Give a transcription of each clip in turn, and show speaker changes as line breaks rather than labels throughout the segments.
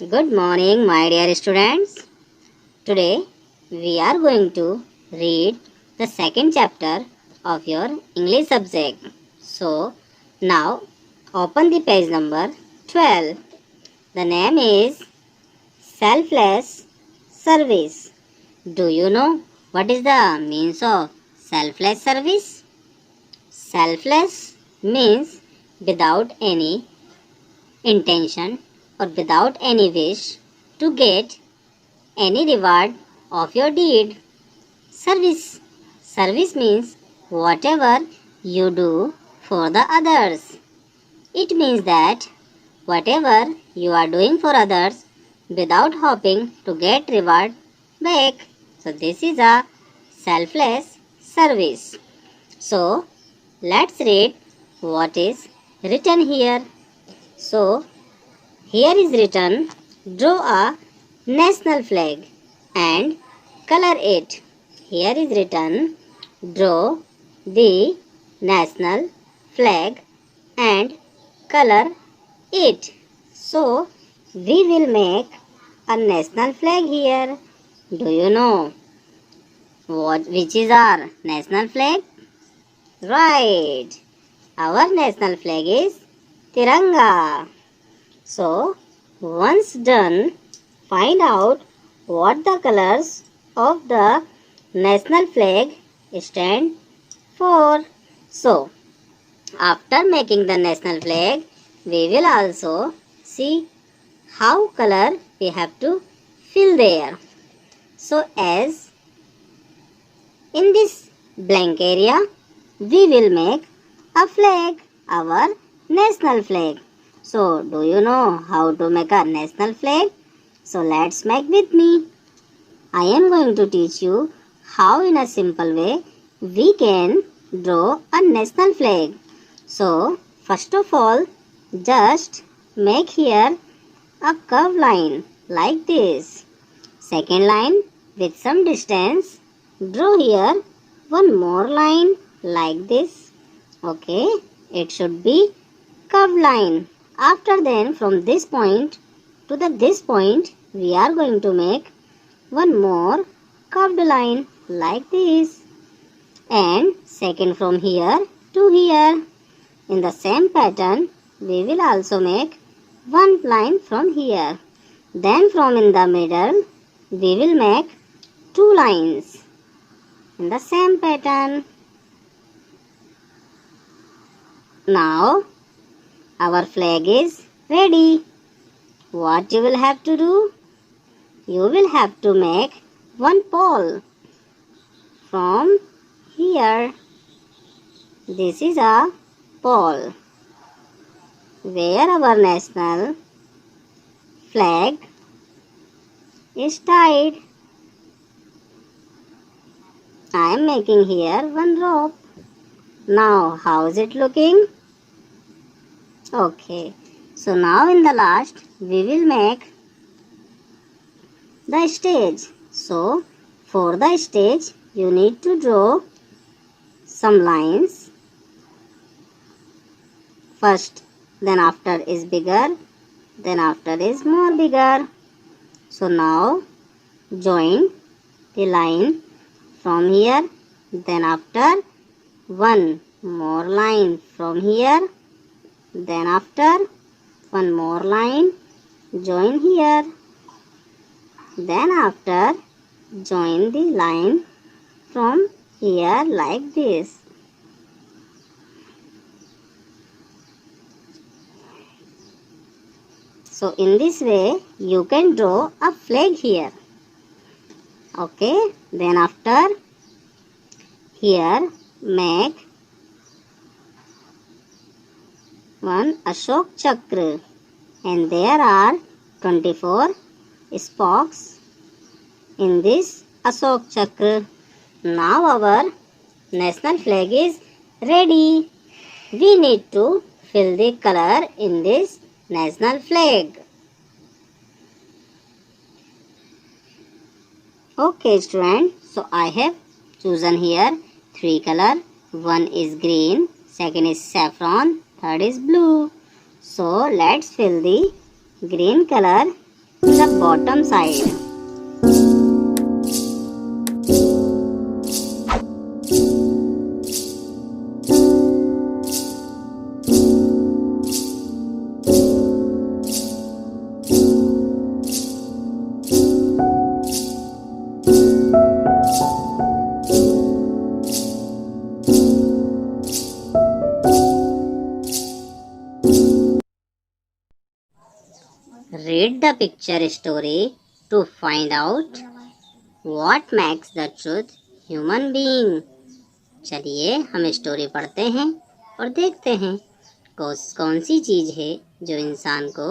Good morning, my dear students. Today we are going to read the second chapter of your English subject. So, now open the page number 12. The name is Selfless Service. Do you know what is the means of selfless service? Selfless means without any intention or without any wish to get any reward of your deed. Service. Service means whatever you do for the others. It means that whatever you are doing for others without hoping to get reward back. So this is a selfless service. So let's read what is written here. So here is written, draw a national flag and color it. Here is written, draw the national flag and color it. So we will make a national flag here. Do you know which is our national flag? Right. Our national flag is Tiranga. So, once done, find out what the colors of the national flag stand for. So, after making the national flag, we will also see how color we have to fill there. So, as in this blank area, we will make a flag, our national flag. So, do you know how to make a national flag? So, let's make with me. I am going to teach you how in a simple way we can draw a national flag. So, first of all, just make here a curved line like this. Second line, with some distance, draw here one more line like this. Okay, it should be curved line. After then, from this point to this point, we are going to make one more curved line like this. And second from here to here. In the same pattern, we will also make one line from here. Then from in the middle, we will make two lines in the same pattern. Now, our flag is ready. What you will have to do? You will have to make one pole from here. This is a pole where our national flag is tied. I am making here one rope. Now, how is it looking? Okay, so now in the last we will make the stage. So for the stage you need to draw some lines. First, then after is bigger, then after is more bigger. So now join the line from here, then after one more line from here. Then after one more line, join here. Then after join the line from here like this. So in this way you can draw a flag here. Okay, then after here make one Ashok Chakra and there are 24 spokes in this Ashok Chakra. Now our national flag is ready. We need to fill the color in this national flag. Okay student, so I have chosen here three color. One is green, second is saffron, third is blue. So let's fill the green color the bottom side. Read the picture story to find out what makes the truth human being. चलिए हम story पढ़ते हैं और देखते हैं कौन सी चीज है जो इंसान को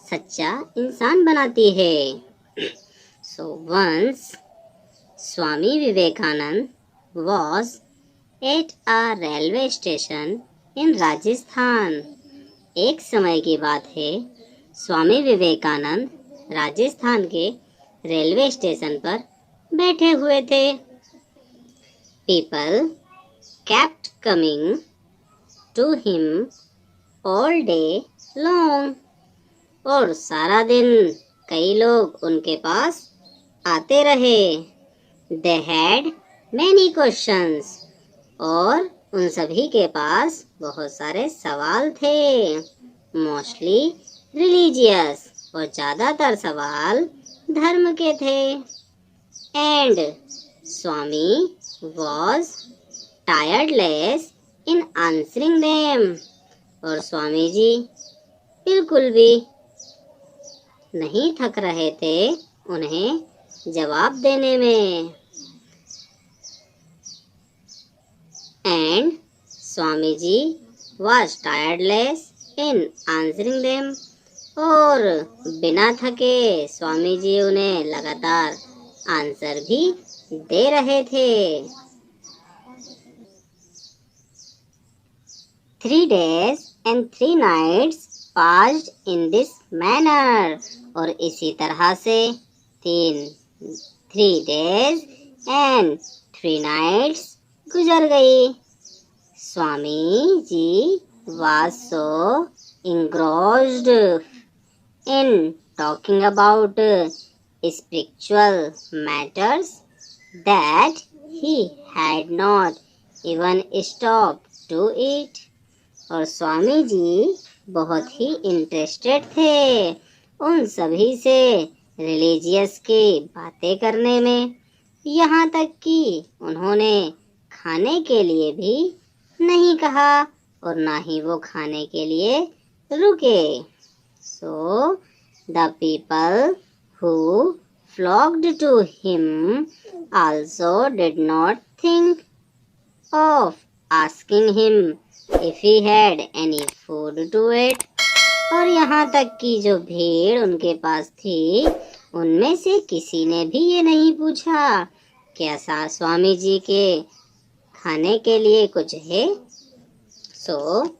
सच्चा इंसान बनाती है. So once Swami Vivekanand was at a railway station in Rajasthan. एक समय की बात है, स्वामी विवेकानंद राजस्थान के रेलवे स्टेशन पर बैठे हुए थे. People kept coming to him all day long. और सारा दिन कई लोग उनके पास आते रहे. They had many questions. और उन सभी के पास बहुत सारे सवाल थे. Mostly religious. और ज़्यादातर सवाल धर्म के थे. And Swami was tireless in answering them. और स्वामी जी बिल्कुल भी नहीं थक रहे थे उन्हें जवाब देने में. And Swami ji was tireless in answering them. और बिना थके स्वामी जी उन्हें लगातार आंसर भी दे रहे थे. 3 days and 3 nights passed in this manner. और इसी तरह से 3 days and 3 nights गुजर गई. Swami ji was so engrossed in talking about spiritual matters that he had not even stopped to eat. और स्वामी जी बहुत ही इंटरेस्टेड थे उन सभी से रिलीजियस की बातें करने में, यहाँ तक कि उन्होंने खाने के लिए भी नहीं कहा और ना ही वो खाने के लिए रुके. So the people who flocked to him also did not think of asking him if he had any food to eat. और यहाँ तक कि जो भीड़ उनके पास थी उनमें से किसी ने भी ये नहीं पूछा क्या स्वामी जी के खाने के लिए कुछ है. So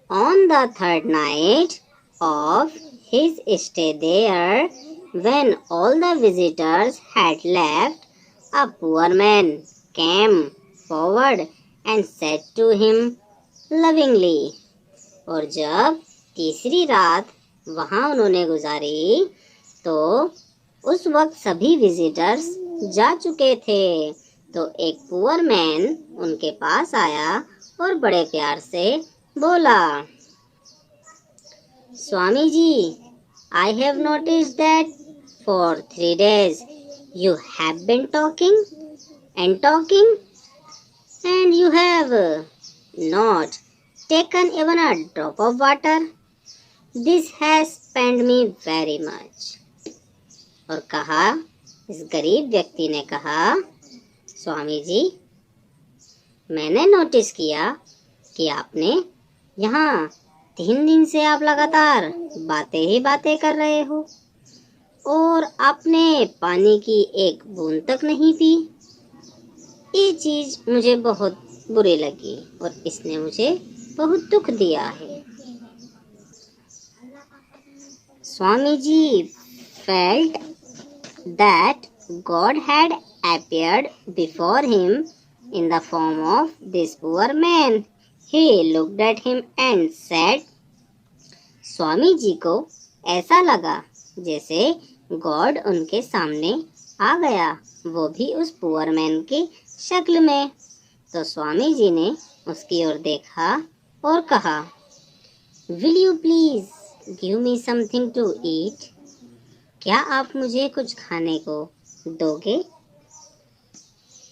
on the 3rd night of his stay there, when all the visitors had left, a poor man came forward and said to him lovingly. और जब तीसरी रात वहाँ उन्होंने गुजारी तो उस वक्त सभी विजिटर्स जा चुके थे, तो एक पुअर मैन उनके पास आया और बड़े प्यार से बोला, स्वामी जी, I have noticed that for 3 days you have been talking and talking and you have not taken even a drop of water. This has pained me very much. और कहा, इस गरीब व्यक्ति ने कहा, स्वामी जी, मैंने नोटिस किया कि आपने यहाँ 3 दिन से आप लगातार बातें ही बातें कर रहे हो और आपने पानी की एक बूंद तक नहीं पी. ये चीज मुझे बहुत बुरी लगी और इसने मुझे बहुत दुख दिया है. Swami ji felt that God had appeared before him in the form of this poor man. He looked at him and said, Swami ji को ऐसा लगा जैसे गॉड उनके सामने आ गया, वो भी उस पुअर मैन की शक्ल में। तो स्वामी जी ने उसकी ओर देखा और कहा, will you please give me something to eat? क्या आप मुझे कुछ खाने को दोगे?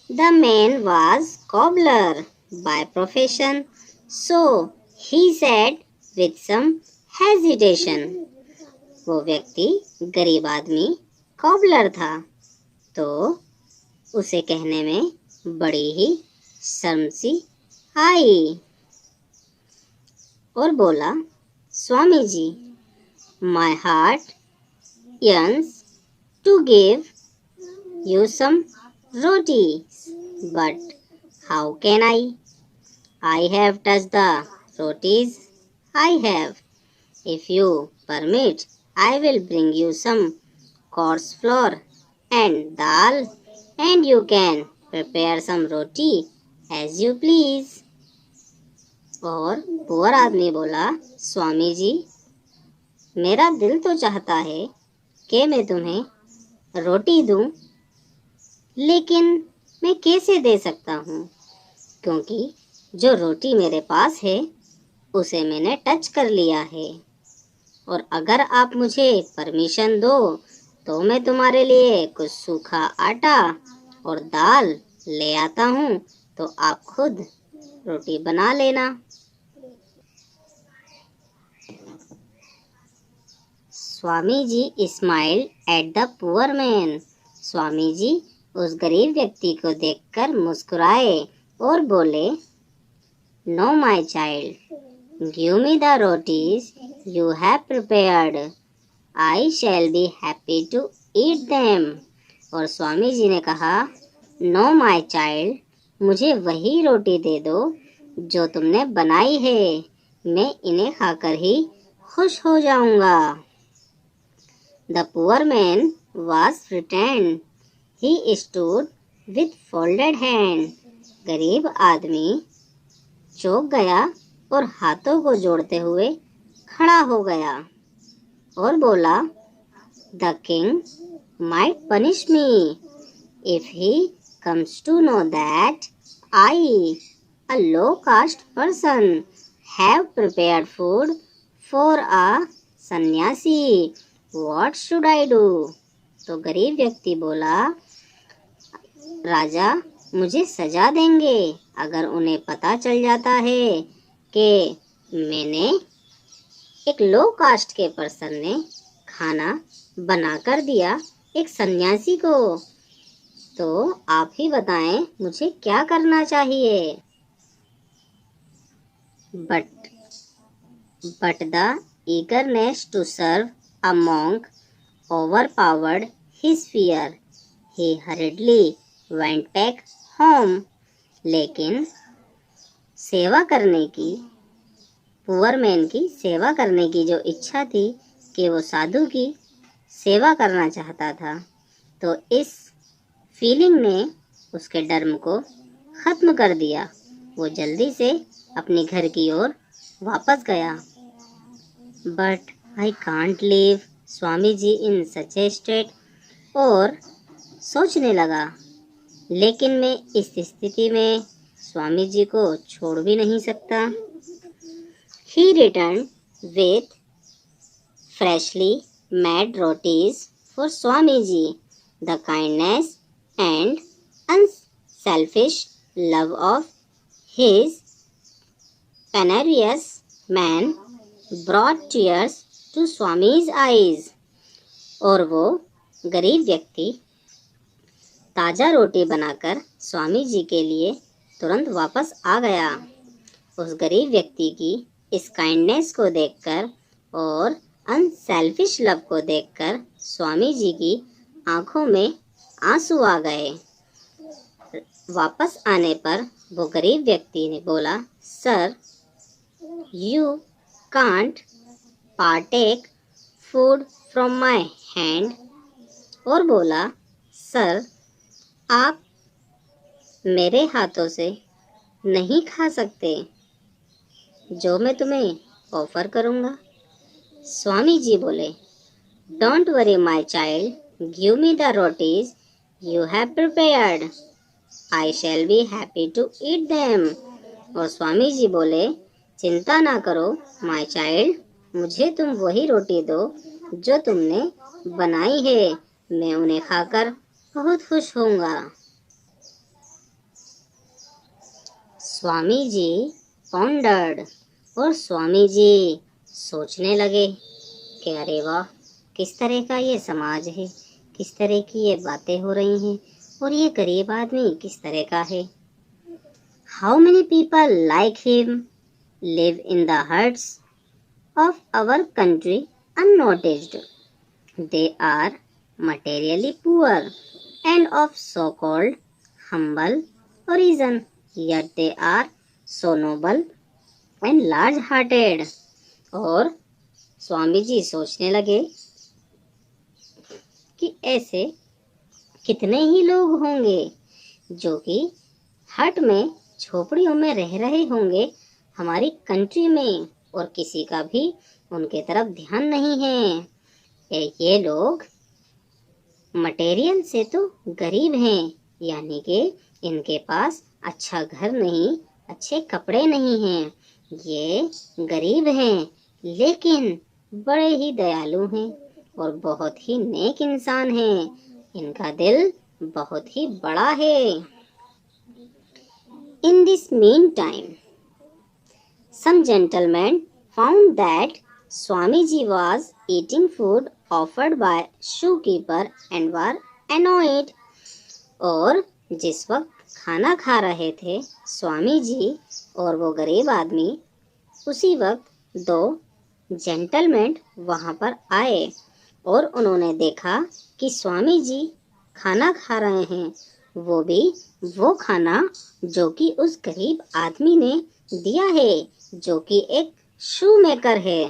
The man was cobbler by profession, so he said with some hesitation. वो व्यक्ति गरीब आदमी कॉबलर था, तो उसे कहने में बड़ी ही शर्म सी आई और बोला, Swami ji, my heart yearns to give you some rotis, but how can I? I have touched the rotis I have. If you permit, I will bring you some coarse flour and dal, and you can prepare some roti as you please. और poor आदमी बोला, स्वामी जी, मेरा दिल तो चाहता है कि मैं तुम्हें रोटी दूं, लेकिन मैं कैसे दे सकता हूँ, क्योंकि जो रोटी मेरे पास है उसे मैंने टच कर लिया है। और अगर आप मुझे परमिशन दो तो मैं तुम्हारे लिए कुछ सूखा आटा और दाल ले आता हूँ, तो आप खुद रोटी बना लेना। Swami ji smiled at the poor man. Swami ji उस गरीब व्यक्ति को देखकर मुस्कुराए और बोले, no my child, give me the rotis you have prepared, I shall be happy to eat them. और स्वामी जी ने कहा, नो माय चाइल्ड, मुझे वही रोटी दे दो जो तुमने बनाई है, मैं इन्हें खाकर ही खुश हो जाऊंगा। The poor man was frightened. He stood with folded hand. गरीब आदमी चौंक गया और हाथों को जोड़ते हुए खड़ा हो गया और बोला, The king might punish me if he comes to know that I, a low-caste person, have prepared food for a sannyasi. What should I do? तो गरीब व्यक्ति बोला, राजा मुझे सजा देंगे अगर उन्हें पता चल जाता है कि मैंने एक लो कास्ट के पर्सन ने खाना बना कर दिया एक सन्यासी को। तो आप ही बताएं मुझे क्या करना चाहिए। But the eagerness to serve a monk overpowered his fear. He hurriedly went back home. लेकिन सेवा करने की, पुअर मैन की सेवा करने की जो इच्छा थी कि वो साधु की सेवा करना चाहता था, तो इस फीलिंग ने उसके डर को ख़त्म कर दिया। वो जल्दी से अपने घर की ओर वापस गया। But I can't live Swami ji in such a state. और सोचने लगा, लेकिन मैं इस स्थिति में स्वामी जी को छोड़ भी नहीं सकता। He returned with freshly made rotis for Swamiji. The kindness and unselfish love of his penurious man brought tears to Swami's eyes. और वो गरीब व्यक्ति ताज़ा रोटी बनाकर स्वामी जी के लिए तुरंत वापस आ गया। उस गरीब व्यक्ति की इस काइंडनेस को देखकर और अनसेल्फिश लव को देखकर स्वामी जी की आंखों में आंसू आ गए। वापस आने पर वो गरीब व्यक्ति ने बोला, sir, you can't partake food from my hand. और बोला, सर, आप मेरे हाथों से नहीं खा सकते जो मैं तुम्हें ऑफर करूँगा। स्वामी जी बोले, Don't worry, my child. Give me the rotis you have prepared. I shall be happy to eat them. और स्वामी जी बोले, चिंता ना करो माय चाइल्ड, मुझे तुम वही रोटी दो जो तुमने बनाई है, मैं उन्हें खाकर बहुत खुश होऊंगा। स्वामी जी पॉन्डर्ड, और स्वामी जी सोचने लगे कि अरे वाह, किस तरह का ये समाज है, किस तरह की ये बातें हो रही हैं, और ये गरीब आदमी किस तरह का है। How many people like him live in the huts of our country unnoticed? They are materially poor and of so-called humble origin, yet they are so noble and large-hearted. और स्वामी जी सोचने लगे कि ऐसे कितने ही लोग होंगे जो कि हट में, झोपड़ियों में रह रहे होंगे हमारी कंट्री में, और किसी का भी उनके तरफ ध्यान नहीं है। ये लोग मटेरियल से तो गरीब हैं, यानी कि इनके पास अच्छा घर नहीं, अच्छे कपड़े नहीं हैं, ये गरीब हैं, लेकिन बड़े ही दयालु हैं और बहुत ही नेक इंसान हैं, इनका दिल बहुत ही बड़ा है। In this meantime, some gentlemen found that Swamiji was eating food offered by shoekeeper and were annoyed. और जिस वक्त खाना खा रहे थे स्वामी जी और वो गरीब आदमी, उसी वक्त दो जेंटलमैन वहाँ पर आए और उन्होंने देखा कि स्वामी जी खाना खा रहे हैं, वो भी वो खाना जो कि उस गरीब आदमी ने दिया है, जो कि एक शू मेकर है।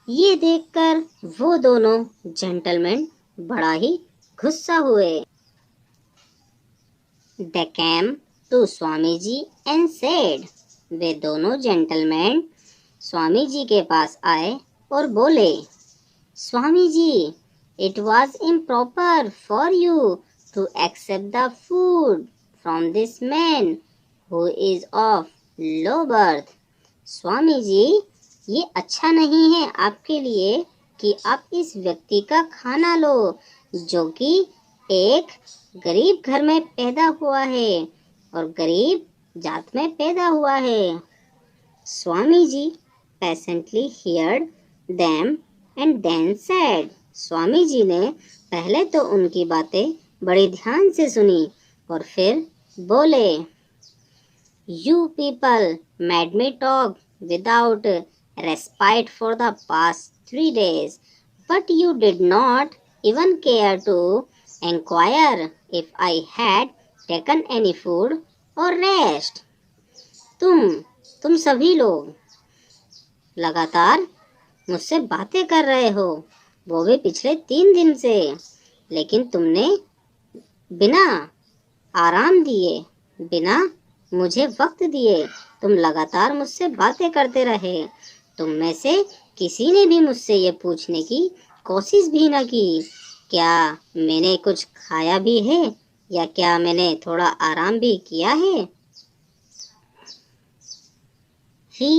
ये देखकर वो दोनों जेंटलमैन बड़ा ही गुस्सा हुए। They came to Swami ji and said, वे दोनों जेंटलमैन स्वामी जी के पास आए और बोले, Swami ji, it was improper for you to accept the food from this man who is of low birth. Swami ji, ये अच्छा नहीं है आपके लिए कि आप इस व्यक्ति का खाना लो जो कि एक गरीब घर में पैदा हुआ है और गरीब जात में पैदा हुआ है। Swami ji patiently heard them and then said, Swami ji ने पहले तो उनकी बातें बड़ी ध्यान से सुनी और फिर बोले, You people made me talk without respite for the past 3 days, but you did not even care to inquire if I had taken any food or rest. तुम सभी लोग लगातार मुझसे बातें कर रहे हो, वो भी पिछले 3 दिन से, लेकिन तुमने बिना आराम दिए, बिना मुझे वक्त दिए, तुम लगातार मुझसे बातें करते रहे। तुम में से किसी ने भी मुझसे ये पूछने की कोशिश भी न की, क्या मैंने कुछ खाया भी है या क्या मैंने थोड़ा आराम भी किया है। He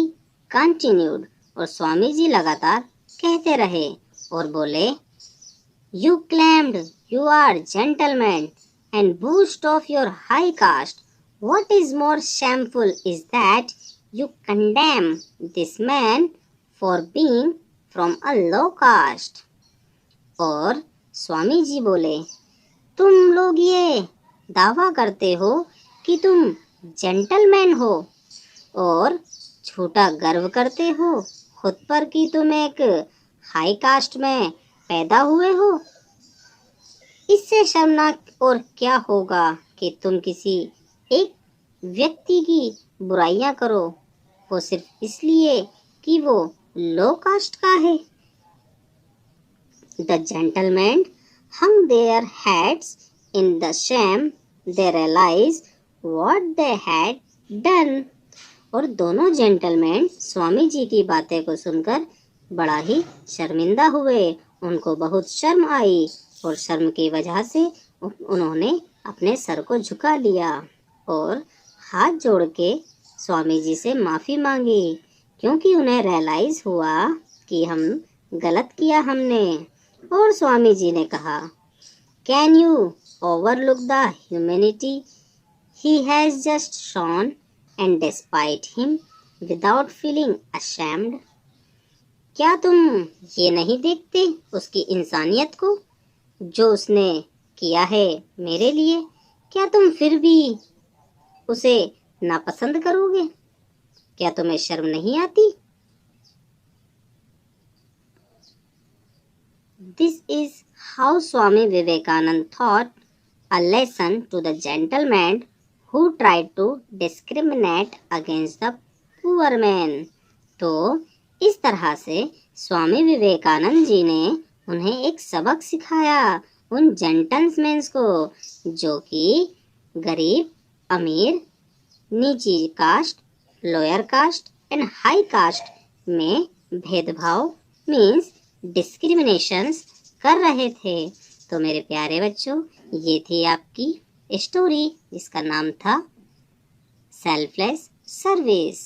continued, और स्वामी जी लगातार कहते रहे और बोले, You claimed you are gentlemen and boast of your high caste. What is more shameful is that you condemn this man for being from a low caste. और स्वामी जी बोले, तुम लोग ये दावा करते हो कि तुम जेंटलमैन हो और झूठा गर्व करते हो खुद पर कि तुम एक हाई कास्ट में पैदा हुए हो। इससे शर्मनाक और क्या होगा कि तुम किसी एक व्यक्ति की बुराइयां करो, वो सिर्फ इसलिए कि वो लो कास्ट का है। The gentlemen hung their heads in the shame. They realized what they had done. और दोनों जेंटलमैन स्वामी जी की बातें को सुनकर बड़ा ही शर्मिंदा हुए उनको बहुत शर्म आई और शर्म की वजह से उन्होंने अपने सर को झुका लिया और हाथ जोड़ के स्वामी जी से माफ़ी मांगी, क्योंकि उन्हें रियलाइज़ हुआ कि हम गलत किया हमने। और स्वामी जी ने कहा, can you overlook the humanity he has just shown and despite him without feeling ashamed? क्या तुम ये नहीं देखते उसकी इंसानियत को जो उसने किया है मेरे लिए? क्या तुम फिर भी उसे नापसंद करोगे? क्या तुम्हें शर्म नहीं आती? This is how Swami Vivekananda taught a lesson to the gentleman who tried to discriminate against the poor man. तो इस तरह से स्वामी विवेकानंद जी ने उन्हें एक सबक सिखाया उन जेंटलमैन को जो कि गरीब, अमीर, नीची caste, lower caste and high caste में भेदभाव मीन्स डिस्क्रिमिनेशंस कर रहे थे। तो मेरे प्यारे बच्चों, ये थी आपकी स्टोरी जिसका नाम था सेल्फलेस सर्विस।